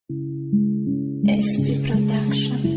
SP Production.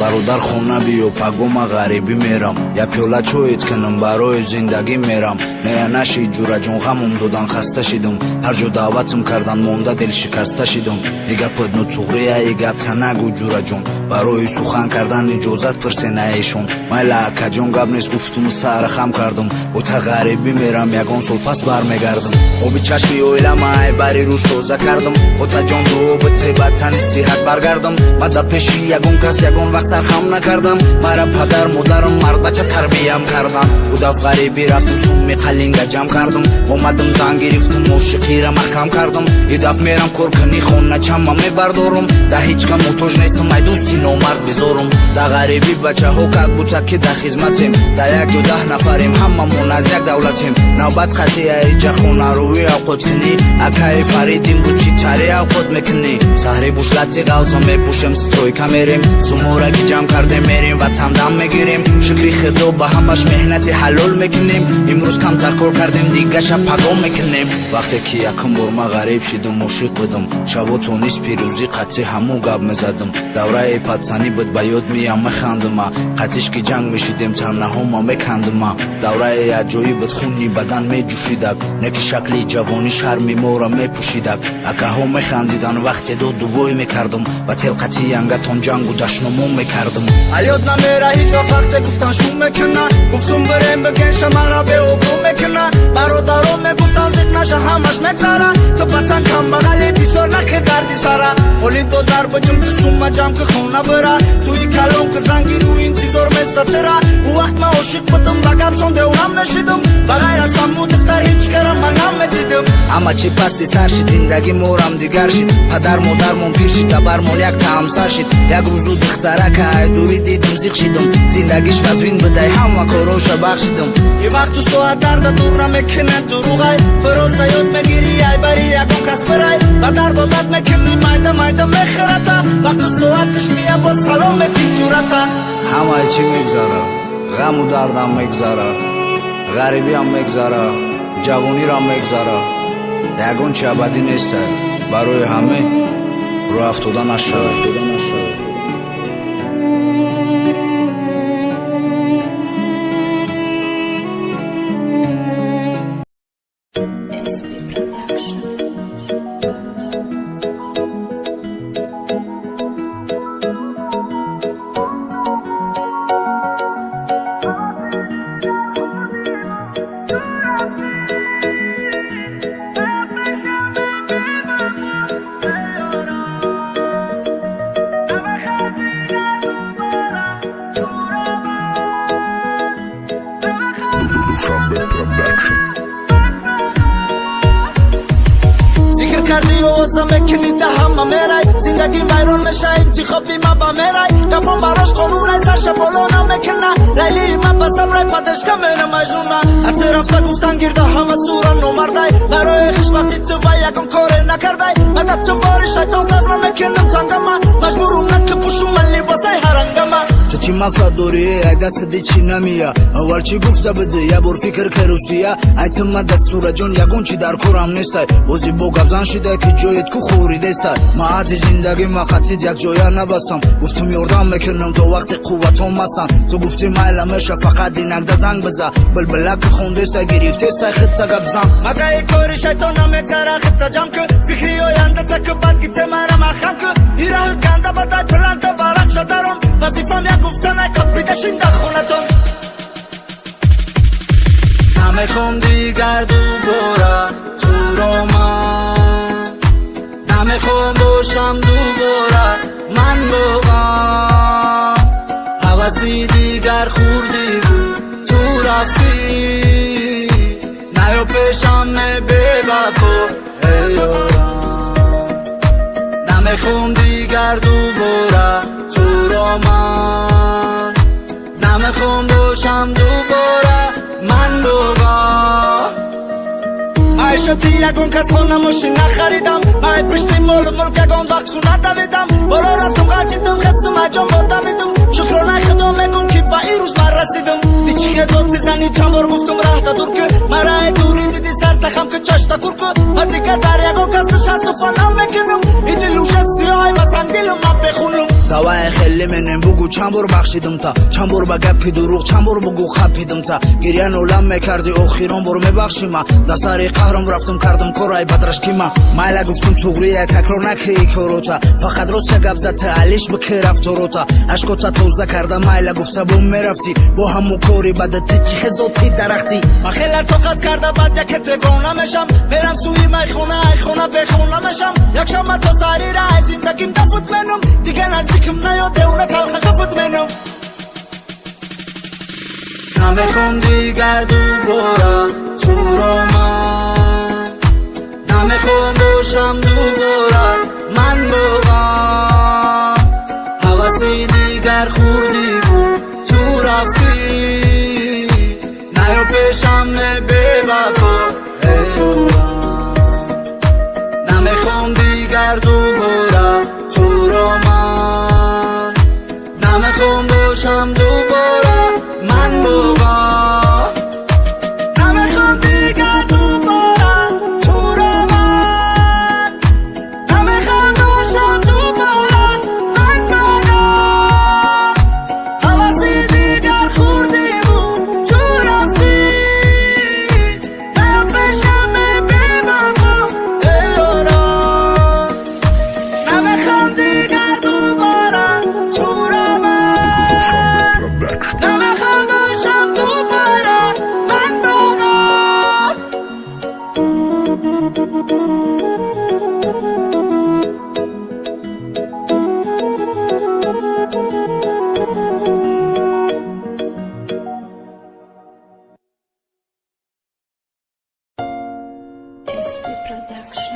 бародар хона биё пагома ғарибӣ мерам я пиёла чоет кунам барои зиндагӣ мерам нея нашид ҷураҷон ғамум додан хаста шидум ҳар ҷо даъватам кардан монда дил шикаста шидум игапад нуцуғрия игап танагу ҷураҷон барои сухан кардан иҷозат пирсенаешон майла акаҷон гап нест гуфтуму сархам кардум бо та ғарибӣ мерам ягон сол пас бармегардам оби чашми оиламай бари рӯш тоза кардам отаҷон дуоби теба тани сиҳат баргардам мада пеши ягон кас ягон вақт сархам накардам мара падар модарам мардбача тарбиям кардам будав ғарибӣ рафтум сумми қалинга ҷамъ кардам омадам зан гирифтум ошиқира маҳкам кардам идаф мерам коркани хона чама мебардорум да ҳеҷ кам муҳтоҷ нестам ай дӯсти номард безорум да ғарибӣ бачаҳо как бута ки да хизматем да як ҷо 10 нафарем ҳамамон аз як давлатем навбат қатъия иҷа хонарӯӣ авқот кунӣ акаи фарид имрӯз чӣ тари авқот мекунӣ саҳри бушлати ғавза мепӯшем стройка мерем сумораки ҷамъ кардем мерем ва тамдам мегирем шукри худо ба ҳамаш меҳнати ҳалол мекунем имрӯз камтар кор кардем дигаша пагом мекунем вақте ки якум бор ма ғариб шидум ошиқ будум шабо то низ пирӯзӣ қатъи ҳамон гап мезадум давраи патсанӣ буд ба ёд меям механдума қатишки ҷанг мешидем таннаҳома мекандума давраи аҷоиб буд хуни бадан меҷӯшидак не ки шакли ҷавонӣ шарми мора мепӯшидак акаҳо механдидан вақте до дувой мекардум ва телқати янгатон ҷангу дашномон мекардум аёд намера ҳеҷ вақт вақте гуфтан шум мекуна гуфтум бирем бигенша мара беобрӯ мекуна бародаро мегуфтан зид наша ҳамаш мегзара то патсан камбағали бисёр наки дарди сара ҳоли до дар баҷум ту сумма ҷамъ ки хона бира туи калон ки зангиру интизор местатира у вақт ма ошиқ будум ба гапшон деврам мешидум ба ғайр аз ҳаму духтар ҳеҷ кара ман намедидим ҳама чи пасти сар шид зиндаги морам дигар шид падар модармон пир шид табармон як таҳамсар шид як рӯзу духтарака ай дури дидум зиқ шидум зиндагиш вазвин будай ҳама короша бахшидум ки вақту соат дарда дур намекунад дуруғай бироза ёд мегири ай бари ягон кас бирай ба дардодат мекуни майда майда мехирата вақту соатиш мия бо саломети ҷурата ҳамаи чӣ мегзара ғаму дардам мегзара ғарибиам мегзара ҷавонирам мегзара ягон чи абадӣ нестай барои ҳамаи роҳ афтода нашавад SP Production. фикр карди овоза мекунӣ да ҳама мерай зиндагӣ вайрон меша интихоби ма ба мерай гапон барош қонунай сарша боло намекуна лайлии ма ба сабрай падешка мена majnuna атсе рафта гуфтан гирда ҳама сура номардай барои хиш вақти ту ва ягон коре накардай мадад ту бори шайтон сабра мекунам тангама маҷбурум наки пӯшум ман либосай ҳарангама ту чӣ мақсад дорӣ ай дастади чӣ намия аввал чӣ гуфта буди я бор фикр керустия айтма дастураҷон ягон чӣ дар корам нестай бози бо гапзан шидай ки ҷоят ку хоридестай маъати зиндагӣ ма қатид як ҷоя набастам гуфтум ёрдам мекунам то вақти қувватон мастан ту гуфти майла меша фақат динагда занг биза билбилакит хондестай гирифтестай хитта гапзан магаи кори шайтон намегзара хитта ҷамъ ку фикри ояндата ку бадгите мара маҳкам ку ираҳу ганда бадай планта варақ шадарон вазифам як гуфтанай қапидашин дар хонатон намехом дигар дубора туро ман намехом бошам дубора ман бо ғам ҳаваси дигар хурдигу ту рафтӣ наё пешам мебевафо эй ёрам намехом дигар дубора туро ман намехом бошам باشتی یگون کس خونه ماشین نخریدم من پشتی مول یگون وقت خونه دویدم برا رفتم غلطیدم خستم اجام با دویدم شکرانه خدا میگم که با این روز من رسیدم دیچی خزات زنی چند بار گفتم راه دور که مرا دوری دیدی سر تخم که چشتا کور که من دیگه در یگون کس نشست و فنم میکنم این دلوش سیاهای مثلا دلم من بخونم давай خیلی منم بگو چند بار بخشیدم تا چند بار با گپی دروغ چند بار بگو خپیدم تا گریه نولم میکردی آخران بار میبخشی ما دستاری قهرم رفتم کردم کارای بدرش کی ما مایلا گفتم توغریه تکرار نکی کاروتا فقط روز گپ زد علیش بکی رفت روتا اشکوتا توزه کردم مایلا گفته بوم میرفتی با همو کاری بدت چی خزاتی درختی من خیلی طاقت کرده بعد یک دیوانه میشم میرم سوی خونه بخونه میشم یک شام تا ساری راه زندگیم دفوت منم دیگه نزدیکم نیاده اونه تلخه کفت منم نمیخوام دیگر دوباره تو رو من نمیخوام باشم دوباره من باقا حواسی دیگر خوردی بود تو رفتی نیا پیشم بی وفا نمیخوام دیگر دوباره تو رو من نمیخوام باشم دوباره من باقا نمیخوام دیگر دوباره تو رو من نمیخوام باشم دوباره من باقا حواسی دیگر خوردی بود تو رفتی نیا پیشم بی وفا نمیخوام دیگر دوباره تو رو من نمیخوام باشم دوباره من باقا SP Production.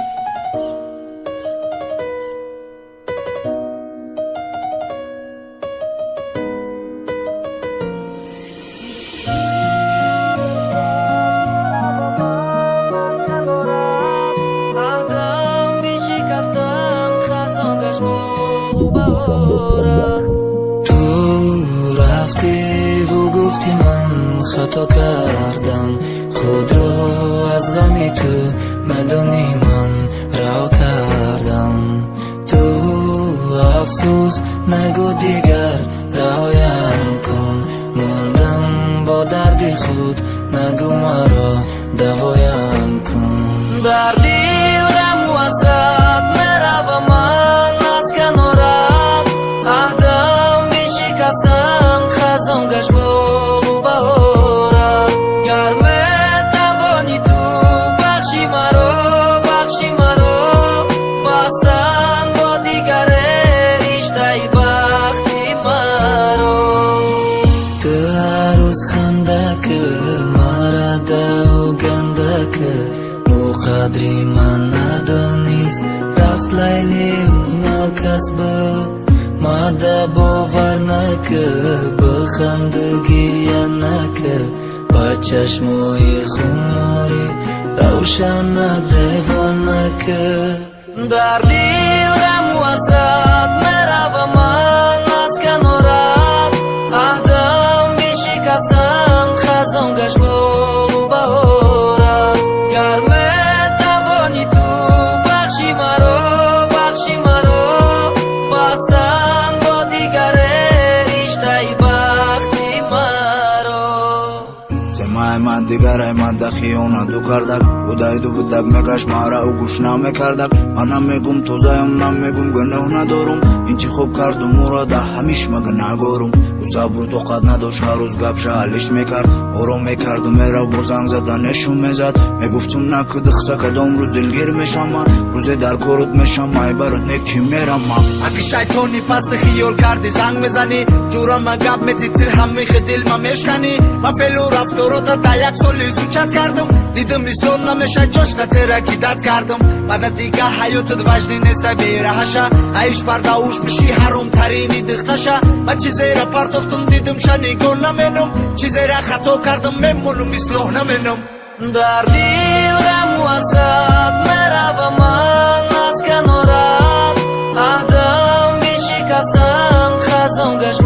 تو رفتی و گفتی من خطا کردم خود رو از غمی تو مدونی من رها کردم تو افسوس نگو دیگر رهایم کن موندم با دردی خود نگو مرا دوایم کن دردی غم و حسرت میروم من از کنارت عهدم بشکستم خزان گشت با بهارت گر میتوانی تو بخشی مرا بستن با دیگر رشته بختی مرا تو هر روز خنده که مرا دو گنده که او قدری من ندانیست رفت لیلی ناکس بود ماده باور نکه بخندگی نکه با چشموی خماری روشن دیوان نکه دردی غم و حسرت میروم من از کنارت عهدم بشکستم خزان گشت با بهارت گر میتوانی تو بخشی مرا بستن با دیگر رشته بختی مرا زمای من دیگر من دخیونا دو کردک بودای دو بدک مگش مارا او گوش نمیکردک منم میگم توزایم نمیگم گناه ندارم اینچی خوب کردم او را ده همیش مگه نگارم او صبر طاقت نداشت هر روز گپ شهلش میکرد آرام میکرد و میرا با زنگ زدنشون میزد میگفتم نکه دخته کدام روز دلگیر میشم من روز در کارت میشم مای برات نکی میرم من اگه شیطانی پس خیال کردی زنگ میزنی جورا من گپ میدیدی همیخ دل ما میشکنی من فلو رفتارات تا یک سالی زوچت کردم دیدم اسلام نمیشه جاش ترکیدت کردم بعد دیگه حیاتت وجدی نیست بیرهشه ایش پرداوش بشی حروم ترینی دختشه من چیزی را پرتافتم دیدم شنیگار نمینم چیزی را خطا کردم میمونم اصلاح نمینم دردی غم و واسقط مرا من از کنارت عهدم بیشکستم خزان گشت